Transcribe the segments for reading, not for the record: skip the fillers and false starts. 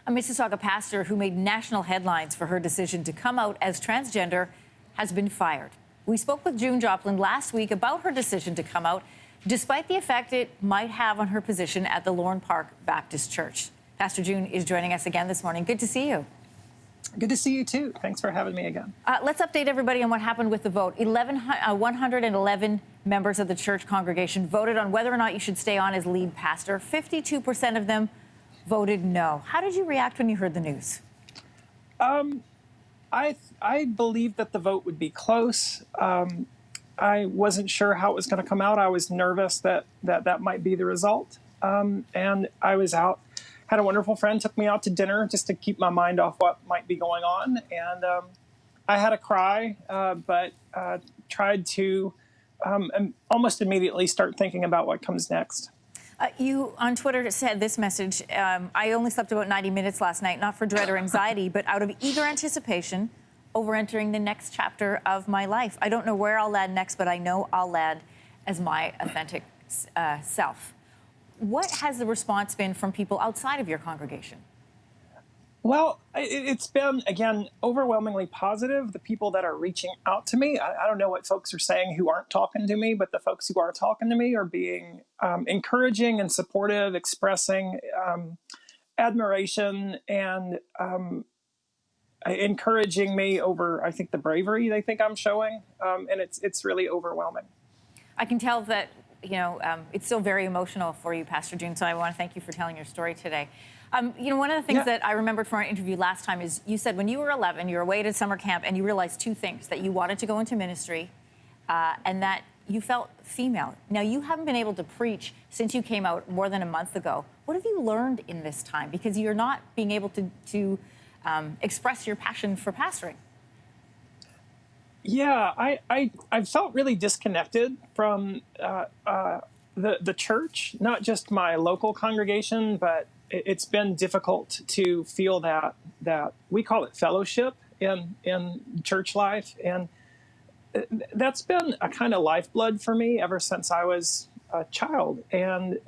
A Mississauga pastor who made national headlines for her decision to come out as transgender has been fired. We spoke with June Joplin last week about her decision to come out, despite the effect it might have on her position at the Lorne Park Baptist Church. Pastor June is joining us again this morning. Good to see you. Good to see you, too. Thanks for having me again. Let's update everybody on what happened with the vote. 111 members of the church congregation voted on whether or not you should stay on as lead pastor. 52% of them voted no. How did you react when you heard the news? I believed that the vote would be close. I wasn't sure how it was going to come out. I was nervous that might be the result. And I was out. Had a wonderful friend took me out to dinner just to keep my mind off what might be going on. And I had a cry, but tried to almost immediately start thinking about what comes next. You on Twitter said this message, I only slept about 90 minutes last night, not for dread or anxiety, but out of eager anticipation over entering the next chapter of my life. I don't know where I'll land next, but I know I'll land as my authentic self. What has the response been from people outside of your congregation? Well, it's been, again, overwhelmingly positive. The people that are reaching out to me, I don't know what folks are saying who aren't talking to me, but the folks who are talking to me are being encouraging and supportive, expressing admiration and encouraging me over, I think, the bravery they think I'm showing. And it's really overwhelming. I can tell that, it's still very emotional for you, Pastor June, so I want to thank you for telling your story today. One of the things that I remembered from our interview last time is you said when you were 11, you were away at summer camp and you realized two things, that you wanted to go into ministry and that you felt female. Now, you haven't been able to preach since you came out more than a month ago. What have you learned in this time? Because you're not being able to express your passion for pastoring. Yeah, I felt really disconnected from the church, not just my local congregation, but it's been difficult to feel that we call it fellowship in church life. And that's been a kind of lifeblood for me ever since I was a child. And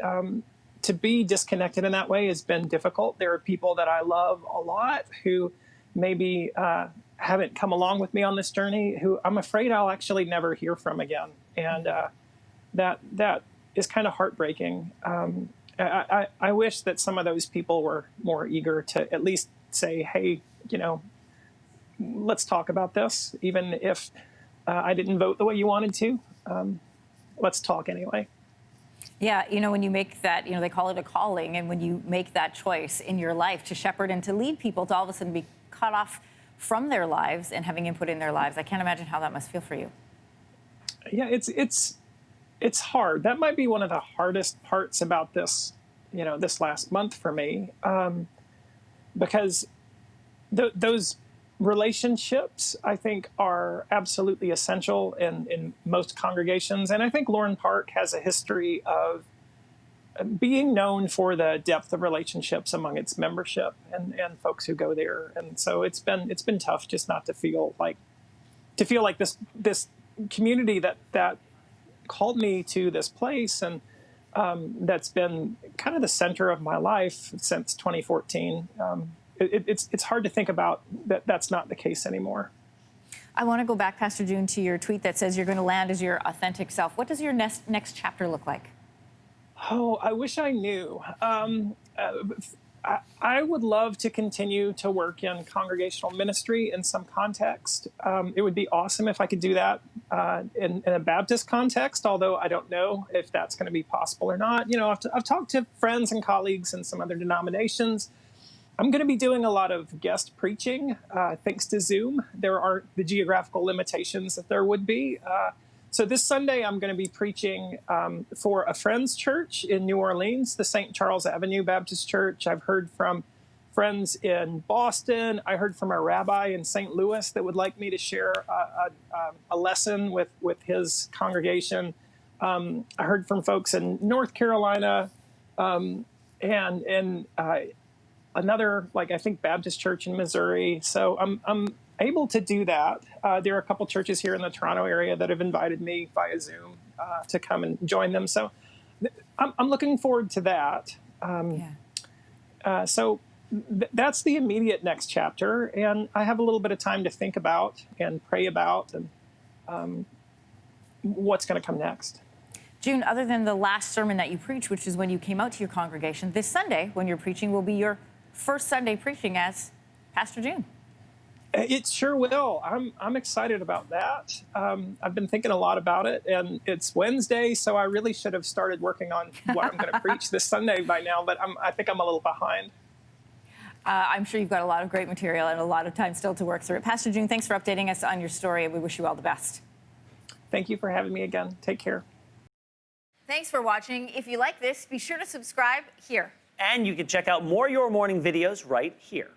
to be disconnected in that way has been difficult. There are people that I love a lot who maybe haven't come along with me on this journey, who I'm afraid I'll actually never hear from again. And that is kind of heartbreaking. I wish that some of those people were more eager to at least say, hey, let's talk about this, even if I didn't vote the way you wanted to. Let's talk anyway. Yeah, when you make that, they call it a calling, and when you make that choice in your life to shepherd and to lead people to all of a sudden be cut off from their lives and having input in their lives, I can't imagine how that must feel for you. Yeah, it's hard. That might be one of the hardest parts about this, this last month for me, because those relationships, I think, are absolutely essential in most congregations. And I think Lorne Park has a history of being known for the depth of relationships among its membership and folks who go there. And so it's been tough just not to feel like this community that called me to this place and that's been kind of the center of my life since 2014. It's hard to think about that's not the case anymore. I want to go back, Pastor June, to your tweet that says you're going to land as your authentic self. What does your next chapter look like? Oh, I wish I knew. I would love to continue to work in congregational ministry in some context. It would be awesome if I could do that in a Baptist context, although I don't know if that's going to be possible or not. I've talked to friends and colleagues in some other denominations. I'm going to be doing a lot of guest preaching, thanks to Zoom. There aren't the geographical limitations that there would be. So this Sunday, I'm going to be preaching for a friend's church in New Orleans, the St. Charles Avenue Baptist Church. I've heard from friends in Boston. I heard from a rabbi in St. Louis that would like me to share a lesson with his congregation. I heard from folks in North Carolina and another, I think, Baptist church in Missouri. So I'm able to do that. There are a couple churches here in the Toronto area that have invited me via Zoom to come and join them. So I'm looking forward to that. So that's the immediate next chapter, and I have a little bit of time to think about and pray about and what's going to come next. June, other than the last sermon that you preached, which is when you came out to your congregation, this Sunday, when you're preaching, will be your first Sunday preaching as Pastor June. It sure will. I'm excited about that. I've been thinking a lot about it, and it's Wednesday, so I really should have started working on what I'm going to preach this Sunday by now, but I think I'm a little behind. I'm sure you've got a lot of great material and a lot of time still to work through it. Pastor June, thanks for updating us on your story, and we wish you all the best. Thank you for having me again. Take care. Thanks for watching. If you like this, be sure to subscribe here. And you can check out more Your Morning videos right here.